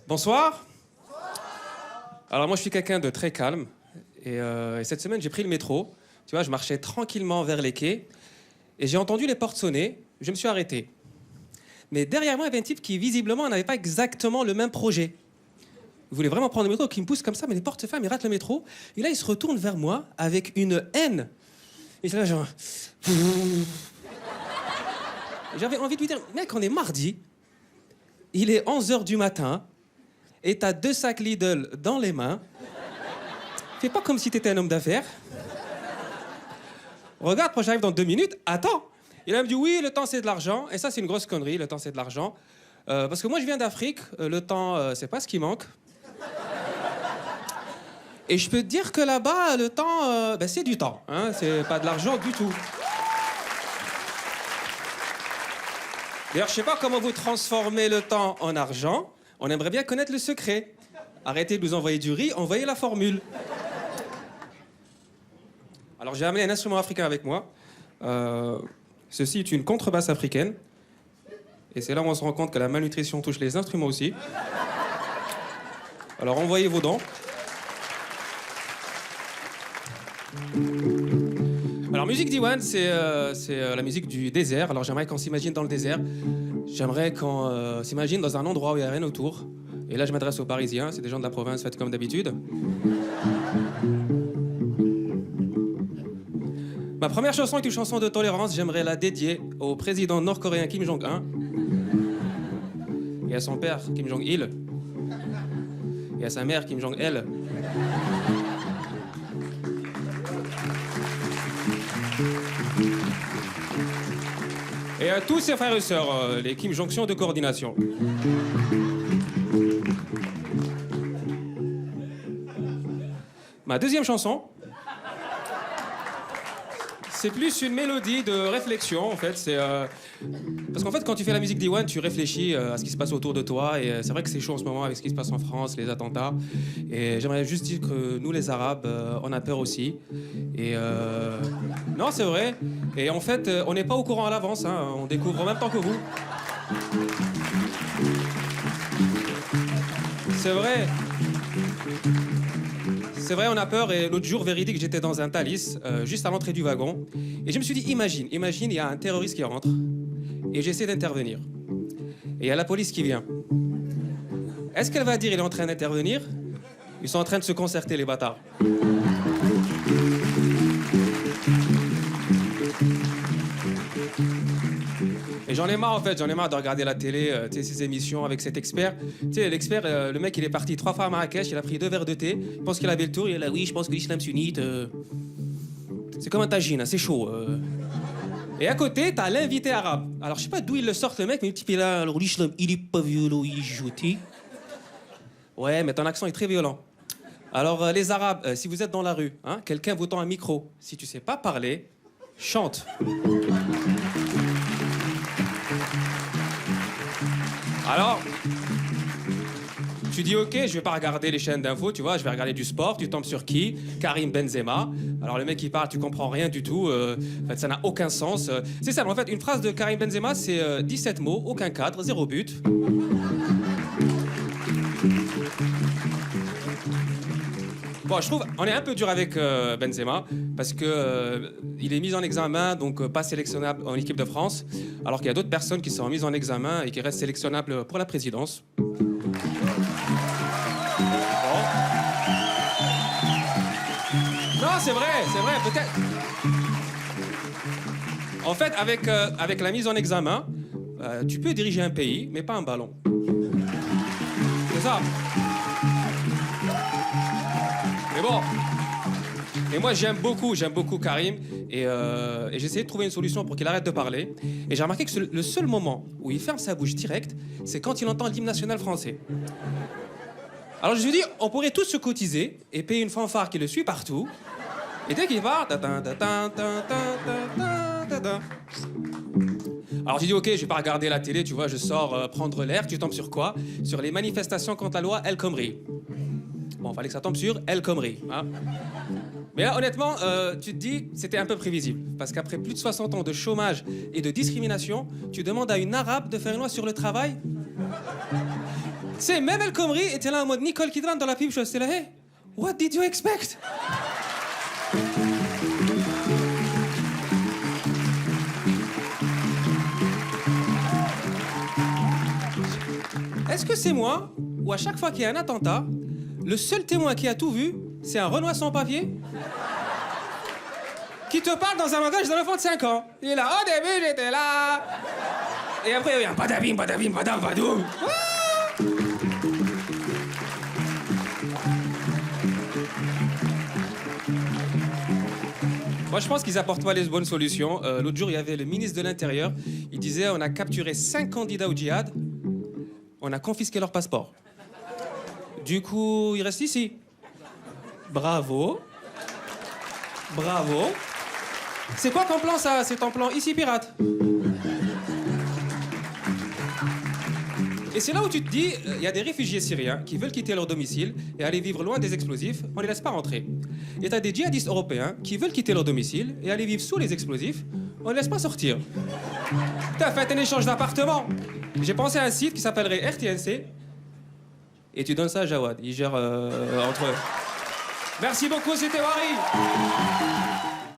Bonsoir. Alors moi je suis quelqu'un de très calme et cette semaine j'ai pris le métro. Tu vois, je marchais tranquillement vers les quais et j'ai entendu les portes sonner. Je me suis arrêté. Mais derrière moi il y avait un type qui visiblement n'avait pas exactement le même projet. Il voulait vraiment prendre le métro, qui me pousse comme ça, mais les portes se ferment, il rate le métro. Et là il se retourne vers moi avec une haine. Et là genre... J'avais envie de lui dire, mec, on est mardi, il est 11h du matin, et t'as 2 sacs Lidl dans les mains. Fais pas comme si t'étais un homme d'affaires. Regarde, moi j'arrive dans 2 minutes, attends. Il a me dit, oui, le temps c'est de l'argent, et ça c'est une grosse connerie, le temps c'est de l'argent. Parce que moi je viens d'Afrique, le temps c'est pas ce qui manque. Et je peux te dire que là-bas, le temps, c'est du temps, hein, c'est pas de l'argent du tout. D'ailleurs, je sais pas comment vous transformez le temps en argent. On aimerait bien connaître le secret. Arrêtez de nous envoyer du riz, envoyez la formule. Alors, j'ai amené un instrument africain avec moi. Ceci est une contrebasse africaine. Et c'est là où on se rend compte que la malnutrition touche les instruments aussi. Alors, envoyez vos dents. Alors, musique Diwan, c'est la musique du désert. Alors, j'aimerais qu'on s'imagine dans le désert. J'aimerais qu'on s'imagine dans un endroit où il n'y a rien autour. Et là, je m'adresse aux Parisiens. C'est des gens de la province, faites comme d'habitude. Ma première chanson est une chanson de tolérance. J'aimerais la dédier au président nord-coréen Kim Jong-un. Et à son père, Kim Jong-il. Et à sa mère, Kim Jong-elle. Et à tous ses frères et sœurs, les Kim Jonction de coordination. Ma deuxième chanson, c'est plus une mélodie de réflexion, en fait. Parce qu'en fait, quand tu fais la musique d'Iwan, tu réfléchis à ce qui se passe autour de toi. Et c'est vrai que c'est chaud en ce moment avec ce qui se passe en France, les attentats. Et j'aimerais juste dire que nous, les Arabes, on a peur aussi. Et non, c'est vrai. Et en fait, on n'est pas au courant à l'avance. Hein. On découvre en même temps que vous. C'est vrai. C'est vrai, on a peur. Et l'autre jour, véridique, j'étais dans un Thalys, juste à l'entrée du wagon. Et je me suis dit, imagine, il y a un terroriste qui rentre. Et j'essaie d'intervenir. Et il y a la police qui vient. Est-ce qu'elle va dire il est en train d'intervenir? Ils sont en train de se concerter, les bâtards. Et j'en ai marre, en fait, de regarder la télé, ces émissions avec cet expert. Tu sais, l'expert, le mec, il est parti 3 fois à Marrakech, il a pris 2 verres de thé, il pense qu'il avait le tour, il est là, oui, je pense que l'islam sunnite, c'est comme un tagine, hein, c'est chaud. Et à côté, t'as l'invité arabe. Alors, je sais pas d'où il le sort, le mec, mais le type est là, alors l'islam, il est pas violent, il est jeté. Ouais, mais ton accent est très violent. Alors, les Arabes, si vous êtes dans la rue, hein, quelqu'un vous tend un micro. Si tu sais pas parler, chante. Alors, tu dis ok, je vais pas regarder les chaînes d'infos, tu vois, je vais regarder du sport, tu tombes sur qui? Karim Benzema. Alors le mec il parle, tu comprends rien du tout, en fait ça n'a aucun sens. C'est ça, en fait, une phrase de Karim Benzema, c'est 17 mots, aucun cadre, 0 but. Bon, je trouve, on est un peu dur avec Benzema, parce que il est mis en examen, donc pas sélectionnable en équipe de France, alors qu'il y a d'autres personnes qui sont mises en examen et qui restent sélectionnables pour la présidence. Bon. Non, c'est vrai, peut-être. En fait, avec la mise en examen, tu peux diriger un pays, mais pas un ballon. C'est ça. Mais bon, et moi j'aime beaucoup Karim, et j'ai essayé de trouver une solution pour qu'il arrête de parler. Et j'ai remarqué que le seul moment où il ferme sa bouche direct, c'est quand il entend l'hymne national français. Alors je me suis dit, on pourrait tous se cotiser et payer une fanfare qui le suit partout. Et dès qu'il part, alors j'ai dit ok, je vais pas regarder la télé, tu vois, je sors prendre l'air. Tu tombes sur quoi? Sur les manifestations contre la loi El Khomri. Bon, fallait que ça tombe sur El Khomri. Hein. Mais là, honnêtement, tu te dis, c'était un peu prévisible. Parce qu'après plus de 60 ans de chômage et de discrimination, tu demandes à une arabe de faire une loi sur le travail? C'est même El Khomri était là en mode Nicole Kidman dans la pub, je suis là, hey, what did you expect? Est-ce que c'est moi, ou à chaque fois qu'il y a un attentat, le seul témoin qui a tout vu, c'est un Renoir sans papier qui te parle dans un langage d'un enfant de 5 ans. Il est là, au début j'étais là. Et après il y a badabim, badabim, badam, badoum. Moi, je pense qu'ils apportent pas les bonnes solutions. L'autre jour, il y avait le ministre de l'Intérieur. Il disait, on a capturé 5 candidats au djihad. On a confisqué leur passeport. Du coup, ils restent ici. Bravo. Bravo. C'est quoi ton plan, ça? C'est ton plan ici, pirate. Et c'est là où tu te dis, il y a des réfugiés syriens qui veulent quitter leur domicile et aller vivre loin des explosifs, on les laisse pas rentrer. Et t'as des djihadistes européens qui veulent quitter leur domicile et aller vivre sous les explosifs, on les laisse pas sortir. T'as fait un échange d'appartements. J'ai pensé à un site qui s'appellerait RTNC et tu donnes ça à Jawad, il gère entre eux. Merci beaucoup, c'était Wari.